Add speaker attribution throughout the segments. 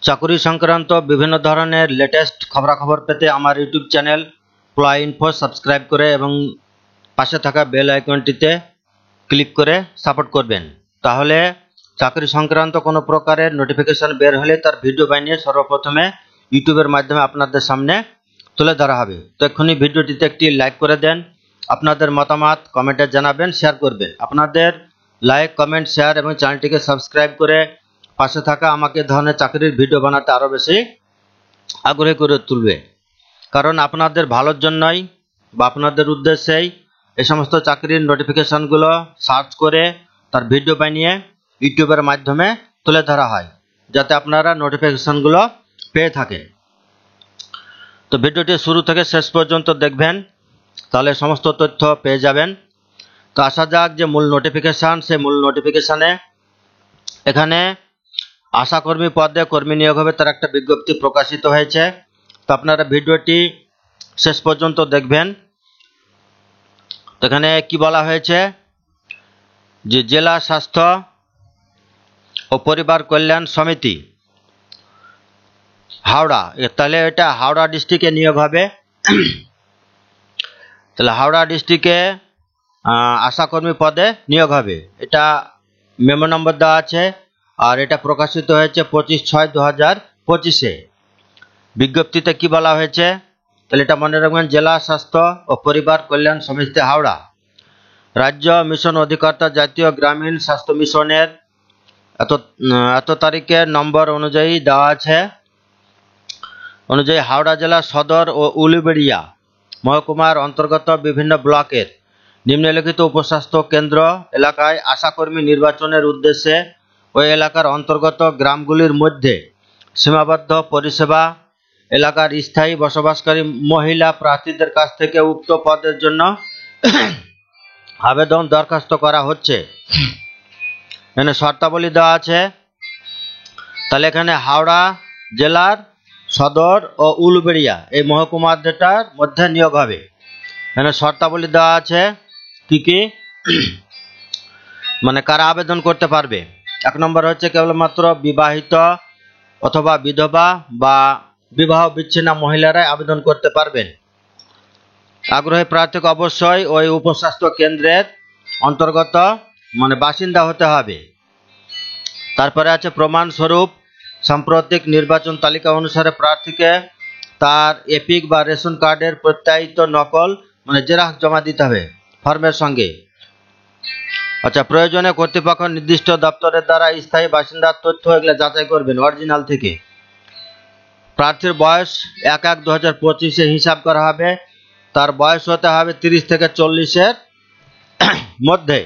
Speaker 1: চাকরি সংক্রান্ত বিভিন্ন ধরনের লেটেস্ট খবরাখবর পেতে আমার ইউটিউব চ্যানেল প্লয় ইনফো সাবস্ক্রাইব করে এবং পাশে থাকা বেল আইকনটিতে ক্লিক করে সাপোর্ট করবেন। তাহলে চাকরি সংক্রান্ত কোনো প্রকারের নোটিফিকেশন বের হলে তার ভিডিও বানিয়ে সর্বপ্রথমে ইউটিউবের মাধ্যমে আপনাদের সামনে তুলে ধরা হবে। তো এক্ষুনি ভিডিওটিতে একটি লাইক করে দেন, আপনাদের মতামত কমেন্টে জানাবেন, শেয়ার করবেন। আপনাদের লাইক, কমেন্ট, শেয়ার এবং চ্যানেলটিকে সাবস্ক্রাইব করে পাশে থাকা আমাকে ধরনের চাকরির ভিডিও বানাতে আরও বেশি আগ্রহী করে তুলবে। কারণ আপনাদের ভালোর জন্যই বা আপনাদের উদ্দেশ্যেই এই সমস্ত চাকরির নোটিফিকেশনগুলো সার্চ করে তার ভিডিও বানিয়ে ইউটিউবের মাধ্যমে তুলে ধরা হয়, যাতে আপনারা নোটিফিকেশনগুলো পেয়ে থাকেন। তো ভিডিওটি শুরু থেকে শেষ পর্যন্ত দেখবেন, তাহলে সমস্ত তথ্য পেয়ে যাবেন। তো আসা যাক যে মূল নোটিফিকেশান, সেই মূল নোটিফিকেশানে এখানে আশাকর্মী পদে কর্মী নিয়োগ হবে তার একটা বিজ্ঞপ্তি প্রকাশিত হয়েছে। তো আপনারা ভিডিওটি শেষ পর্যন্ত দেখবেন। তো এখানে কি বলা হয়েছে যে জেলা স্বাস্থ্য ও পরিবার কল্যাণ সমিতি হাওড়া, তাহলে এটা হাওড়া ডিস্ট্রিক্টে নিয়োগ হবে। তাহলে হাওড়া ডিস্ট্রিক্টে আশাকর্মী পদে নিয়োগ হবে। এটা মেমো নম্বর দেওয়া আছে আর এটা প্রকাশিত হয়েছে 25/6/2025-এ। বিজ্ঞপ্তিতে কি বলা হয়েছে তাহলে এটা মনে রাখবেন, জেলা স্বাস্থ্য ও পরিবার কল্যাণ সমিতি হাওড়া, রাজ্য মিশন অধিকর্তা জাতীয় গ্রামীণ স্বাস্থ্য মিশনের এত তারিখের নম্বর অনুযায়ী দেওয়া আছে অনুযায়ী হাওড়া জেলা সদর ও উলুবেড়িয়া মহকুমার অন্তর্গত বিভিন্ন ব্লকের নিম্নলিখিত উপস্বাস্থ্য কেন্দ্র এলাকায় আশাকর্মী নির্বাচনের উদ্দেশ্যে ওই এলাকার অন্তর্গত গ্রামগুলির মধ্যে সীমাবদ্ধ পরিষেবা এলাকার স্থায়ী বসবাসকারী মহিলা প্রার্থীদের কাছ থেকে উক্ত পদের জন্য আবেদন দরখাস্ত করা হচ্ছে। এখানে শর্তাবলী দেওয়া আছে। তাহলে এখানে হাওড়া জেলার সদর ও উলুবেড়িয়া এই মহকুমাটার মধ্যে নিয়োগ হবে। এখানে শর্তাবলী দেওয়া আছে কি কি, মানে কারা আবেদন করতে পারবে। 1 নম্বর হচ্ছে কেবলমাত্র বিবাহিত অথবা বিধবা বা বিবাহ বিচ্ছিন্ন মহিলারাই আবেদন করতে পারবেন। আগ্রহী প্রার্থীকে অবশ্যই ওই উপস্বাস্থ্য কেন্দ্রের অন্তর্গত মানে বাসিন্দা হতে হবে। তারপরে আছে প্রমাণস্বরূপ সাম্প্রতিক নির্বাচন তালিকা অনুসারে প্রার্থীকে তার এপিক বা রেশন কার্ডের প্রত্যায়িত নকল মানে জেরক্স জমা দিতে হবে ফর্মের সঙ্গে। আচ্ছা, প্রয়োজনে কর্তৃপক্ষ নির্দিষ্ট দপ্তরের দ্বারা স্থায়ী বাসিন্দার তথ্য এগুলো যাচাই করবেন অরিজিনাল থেকে। প্রার্থীর বয়স 1/1/2025-এ হিসাব করা হবে। তার বয়স হতে হবে 30 থেকে 40-এর মধ্যে।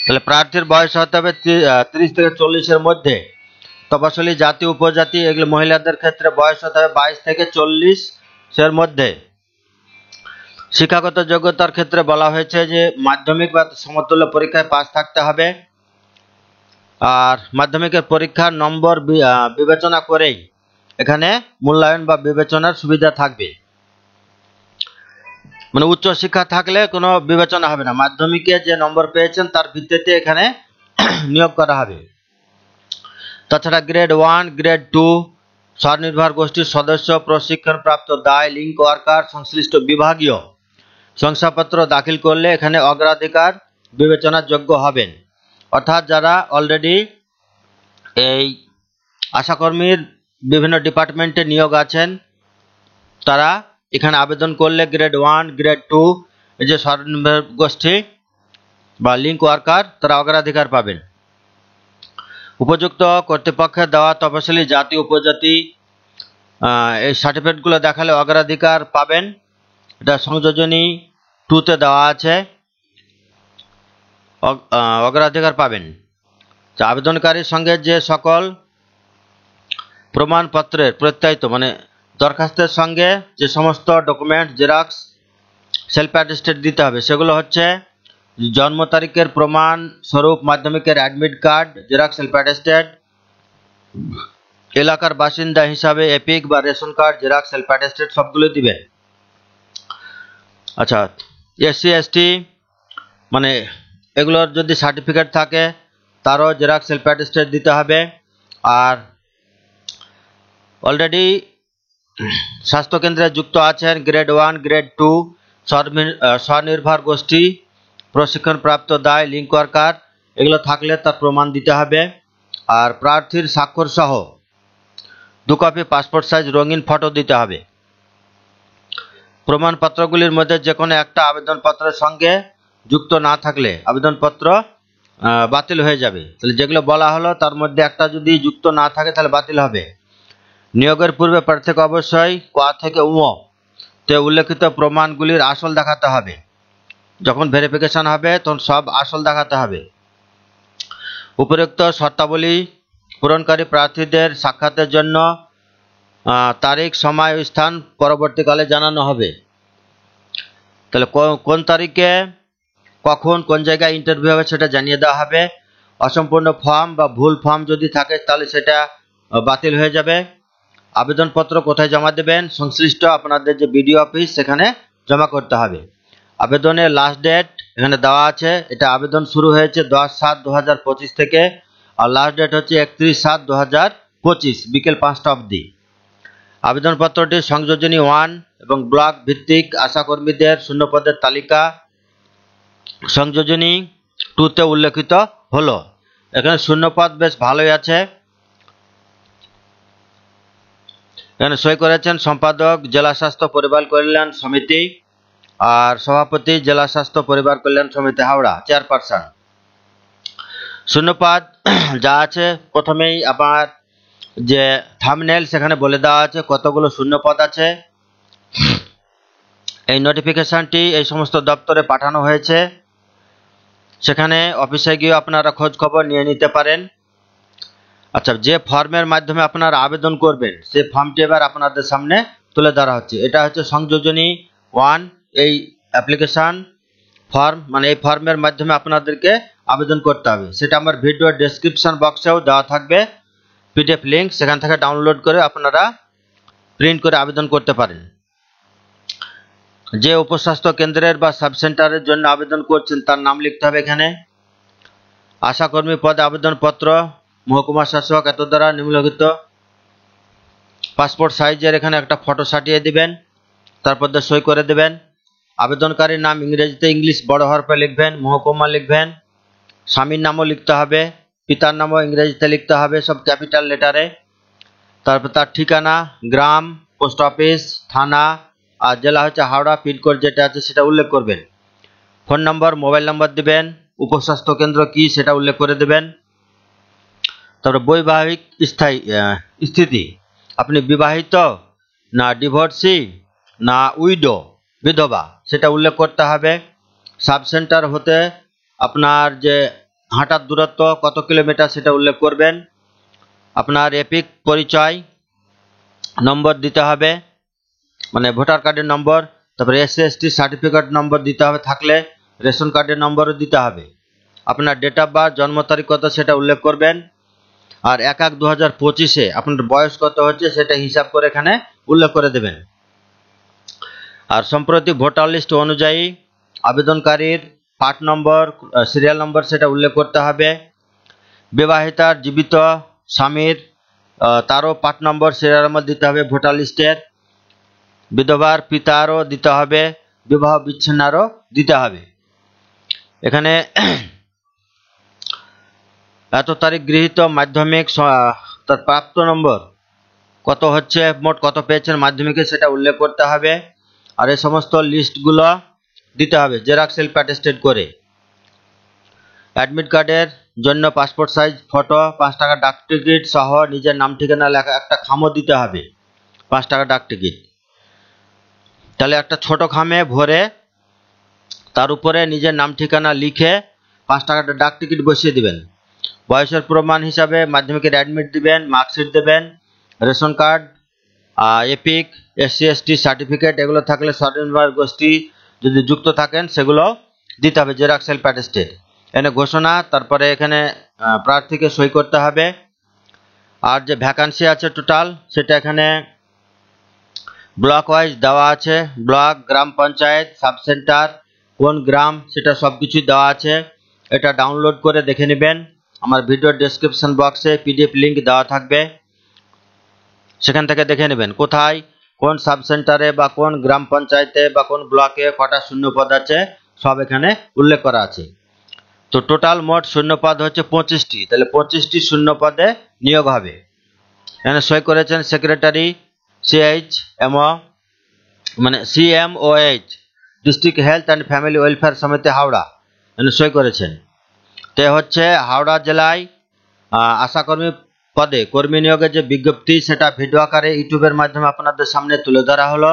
Speaker 1: তাহলে প্রার্থীর বয়স হতে হবে 30 থেকে 40-এর মধ্যে। তপশিলি জাতি উপজাতি এগুলো মহিলাদের ক্ষেত্রে বয়স হতে হবে 22 থেকে 40-এর মধ্যে। শিক্ষাগত যোগ্যতার ক্ষেত্রে বলা হয়েছে যে মাধ্যমিক বা সমতুল্য পরীক্ষায় পাস থাকতে হবে। আর মাধ্যমিকের পরীক্ষার নম্বর বিবেচনা করেই এখানে মূল্যায়ন বা বিবেচনার সুবিধা থাকবে। মানে উচ্চ শিক্ষা থাকলে কোনো বিবেচনা হবে না, মাধ্যমিকে যে নম্বর পেয়েছেন তার ভিত্তিতে এখানে নিয়োগ করা হবে। তাছাড়া গ্রেড 1, গ্রেড 2 স্বনির্ভর গোষ্ঠীর সদস্য প্রশিক্ষণপ্রাপ্ত দায় লিঙ্ক ওয়ার্কার সংশ্লিষ্ট বিভাগীয় শংসাপত্র দাখিল করলে এখানে অগ্রাধিকার বিবেচনার যোগ্য হবেন। অর্থাৎ যারা অলরেডি এই আশাকর্মীর বিভিন্ন ডিপার্টমেন্টে নিয়োগ আছেন তারা এখানে আবেদন করলে গ্রেড 1, গ্রেড 2 এই যে স্বনির্ভর গোষ্ঠী বা লিঙ্ক ওয়ার্কার তারা অগ্রাধিকার পাবেন। উপযুক্ত কর্তৃপক্ষের দেওয়া তপশিলি জাতি উপজাতি এই সার্টিফিকেটগুলো দেখালে অগ্রাধিকার পাবেন। এটা সংযোজনী 2-তে দেওয়া আছে, অগ্রাধিকার পাবেন। আবেদনকারীর সঙ্গে যে সকল প্রমাণপত্রের প্রত্যায়িত মানে দরখাস্তের সঙ্গে যে সমস্ত ডকুমেন্ট জেরক্স সেলফ অ্যাটেস্টেড দিতে হবে সেগুলো হচ্ছে জন্ম তারিখের প্রমাণ স্বরূপ মাধ্যমিকের admit card xerox self attested, এলাকার বাসিন্দা হিসাবে এপিক বা ration card xerox self attested সবগুলো দিবেন। আচ্ছা, SC ST মানে এগুলোর যদি সার্টিফিকেট থাকে তারও জেরক্স সেলফ অ্যাটেস্টেড দিতে হবে। আর অলরেডি স্বাস্থ্যকেন্দ্রে যুক্ত আছেন গ্রেড 1 গ্রেড 2 স্বনির্ভর গোষ্ঠী প্রশিক্ষণপ্রাপ্ত দায় লিঙ্ক ওয়ার্কার এগুলো থাকলে তার প্রমাণ দিতে হবে। আর প্রার্থীর স্বাক্ষর সহ 2 কপি পাসপোর্ট সাইজ রঙিন ফটো দিতে হবে। প্রমাণপত্রগুলির মধ্যে যে কোনো একটা আবেদনপত্রের সঙ্গে যুক্ত না থাকলে আবেদনপত্র বাতিল হয়ে যাবে। তাহলে যেগুলো বলা হলো তার মধ্যে একটা যদি যুক্ত না থাকে তাহলে বাতিল হবে। নিয়োগের পূর্বে প্রার্থীকে অবশ্যই ক থেকে তে উল্লেখিত প্রমাণগুলির আসল দেখাতে হবে। যখন ভেরিফিকেশন হবে তখন সব আসল দেখাতে হবে। উপরোক্ত শর্তাবলী পূরণকারী প্রার্থীদের সাক্ষাতের জন্য তারিখ সময় ও স্থান পরবর্তীকালে জানানো হবে। তাহলে কোন তারিখে কখন কোন জায়গায় ইন্টারভিউ হবে সেটা জানিয়ে দেওয়া হবে। অসম্পূর্ণ ফর্ম বা ভুল ফর্ম যদি থাকে তাহলে সেটা বাতিল হয়ে যাবে। আবেদনপত্র কোথায় জমা দেবেন? সংশ্লিষ্ট আপনাদের যে বিডিও অফিস সেখানে জমা করতে হবে। আবেদনের লাস্ট ডেট এখানে দেওয়া আছে। এটা আবেদন শুরু হয়েছে 10/7/2025 থেকে আর লাস্ট ডেট হচ্ছে 31/7/2025 বিকেল 5টা অবধি। আবেদনপত্রটি সংযোজনী 1 এবং ব্লক ভিত্তিক আশাকর্মীদের শূন্যপদের তালিকা সংযোজনী 2 উল্লেখিত হলো। এখানে শূন্যপদ বেশ ভালোই আছে। এখানে সই করেছেন সম্পাদক জেলা স্বাস্থ্য পরিবার কল্যাণ সমিতি আর সভাপতি জেলা স্বাস্থ্য পরিবার কল্যাণ সমিতি হাওড়া চেয়ারপারসন। শূন্যপদ যা আছে প্রথমেই আবার যে থাম্বনেল সেখানে বলে দেওয়া আছে কতগুলো শূন্যপদ আছে। এই নোটিফিকেশনটি এই সমস্ত দপ্তরে পাঠানো হয়েছে। সেখানে অফিসে গিয়ে আপনারা খোঁজ খবর নিয়ে নিতে পারেন। আচ্ছা, যে ফর্মের মাধ্যমে আপনারা আবেদন করবেন সেই ফর্মটি এবার আপনাদের সামনে তুলে ধরা হচ্ছে। এটা হচ্ছে সংযোজনী 1 এই অ্যাপ্লিকেশন ফর্ম, মানে এই ফর্মের মাধ্যমে আপনাদেরকে আবেদন করতে হবে। সেটা আমার ভিডিও ডেসক্রিপশন বক্সেও দেওয়া থাকবে পিডিএফ লিঙ্ক, সেখান থেকে ডাউনলোড করে আপনারা প্রিন্ট করে আবেদন করতে পারেন। যে উপস্বাস্থ্য কেন্দ্রের বা সাব সেন্টারের জন্য আবেদন করছেন তার নাম লিখতে হবে এখানে। আশাকর্মী পদে আবেদনপত্র মহকুমা শাসক এত দ্বারা নিম্নলিখিত পাসপোর্ট সাইজের এখানে একটা ফটো সাটিয়ে দিবেন, তারপর সই করে দেবেন। আবেদনকারীর নাম ইংরেজিতে ইংলিশ বড় হরফে লিখবেন, মহকুমা লিখবেন, স্বামীর নামও লিখতে হবে, পিতার নামও ইংরেজিতে লিখতে হবে সব ক্যাপিটাল লেটারে। তারপর তার ঠিকানা, গ্রাম, পোস্ট অফিস, থানা আর জেলা হচ্ছে হাওড়া, পিনকোড যেটা আছে সেটা উল্লেখ করবেন। ফোন নম্বর, মোবাইল নম্বর দিবেন, উপস্বাস্থ্য কেন্দ্র কি সেটা উল্লেখ করে দেবেন। তারপর বৈবাহিক স্থিতি, আপনি বিবাহিত না ডিভোর্সি না উইডো বিধবা সেটা উল্লেখ করতে হবে। সাব সেন্টার হতে আপনার যে হাঁটার দূরত্ব কত কিলোমিটার সেটা উল্লেখ করবেন। আপনার এপিক পরিচয় নম্বর দিতে হবে, মানে ভোটার কার্ডের নম্বর। তারপরে SC/ST সার্টিফিকেট নম্বর দিতে হবে, থাকলে রেশন কার্ডের নম্বরও দিতে হবে। আপনার ডেট অফ বার্থ জন্ম তারিখ কত সেটা উল্লেখ করবেন। আর 1/1/2025 আপনার বয়স কত হচ্ছে সেটা হিসাব করে এখানে উল্লেখ করে দেবেন। আর সম্প্রতি ভোটার লিস্ট অনুযায়ী আবেদনকারীর পার্ট নম্বর, সিরিয়াল নম্বর সেটা উল্লেখ করতে হবে। বিবাহিতার জীবিত স্বামীর তারও পার্ট নম্বর সিরিয়াল নম্বর দিতে হবে ভোটার লিস্টের। বিধবার পিতারও দিতে হবে, বিবাহ বিচ্ছিন্নারও দিতে হবে। এখানে এত তারিখ গৃহীত মাধ্যমিক তার প্রাপ্ত নম্বর কত হচ্ছে, মোট কত পেয়েছেন মাধ্যমিকে সেটা উল্লেখ করতে হবে। আর এই সমস্ত লিস্টগুলো দিতে হবে জেরক্স সেলফ অ্যাটেস্টেড করে। অ্যাডমিট কার্ডের জন্য পাসপোর্ট সাইজ ফটো, 5 টাকা ডাক টিকিট সহ নিজের নাম ঠিকানা লেখা একটা খামও দিতে হবে, 5 টাকা ডাক টিকিট। তাহলে একটা ছোট খামে ভরে তার উপরে নিজের নাম ঠিকানা লিখে 5 টাকাটা ডাক টিকিট বসিয়ে দিবেন। বয়সের প্রমাণ হিসাবে মাধ্যমিকের অ্যাডমিট দিবেন, মার্কশিট দেবেন, ration card, epic, SC/ST certificate এগুলো থাকলে স্বনির্ভর গোষ্ঠী যদি যুক্ত থাকেন সেগুলো দিতে হবে জেরক্স সেলফ অ্যাটেস্টেড। এখানে ঘোষণা, তারপরে এখানে প্রার্থীকে সই করতে হবে। আর যে ভ্যাকান্সি আছে টোটাল সেটা এখানে ব্লক ওয়াইজ দেওয়া আছে, ব্লক, গ্রাম পঞ্চায়েত, সাব সেন্টার, কোন গ্রাম সেটা সব কিছুই দেওয়া আছে। এটা ডাউনলোড করে দেখে নেবেন, আমার ভিডিও ডেসক্রিপশন বক্সে PDF লিঙ্ক দেওয়া থাকবে। সেখান থেকে দেখে নেবেন কোথায় কোন সাব সেন্টারে বা কোন গ্রাম পঞ্চায়েতে বা কোন ব্লকে কটা শূন্যপদ আছে, সব এখানে উল্লেখ করা আছে। তো টোটাল মোট শূন্যপদ হচ্ছে 25টি, তাহলে 25টি শূন্যপদে নিয়োগ হবে। এখানে সই করেছেন secretary CMOH district health and family welfare সমিতি হাওড়া, এখানে সই করেছেন। তো হচ্ছে হাওড়া জেলায় আশাকর্মী পদে কর্মী নিয়োগের যে বিজ্ঞপ্তি সেটা ভিডিও আকারে ইউটিউবের মাধ্যমে আপনাদের সামনে তুলে ধরা হলো।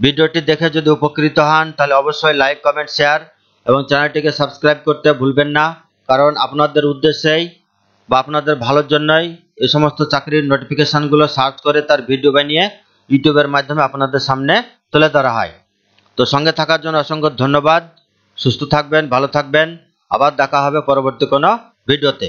Speaker 1: ভিডিওটি দেখে যদি উপকৃত হন তাহলে অবশ্যই লাইক, কমেন্ট, শেয়ার এবং চ্যানেলটিকে সাবস্ক্রাইব করতে ভুলবেন না, কারণ আপনাদের উদ্দেশ্যেই বা আপনাদের ভালোর জন্যই এই সমস্ত চাকরির নোটিফিকেশনগুলো সার্চ করে তার ভিডিও বানিয়ে ইউটিউবের মাধ্যমে আপনাদের সামনে তুলে ধরা হয়। তো সঙ্গে থাকার জন্য অসংখ্য ধন্যবাদ। সুস্থ থাকবেন, ভালো থাকবেন, আবার দেখা হবে পরবর্তী কোনো ভিডিওতে।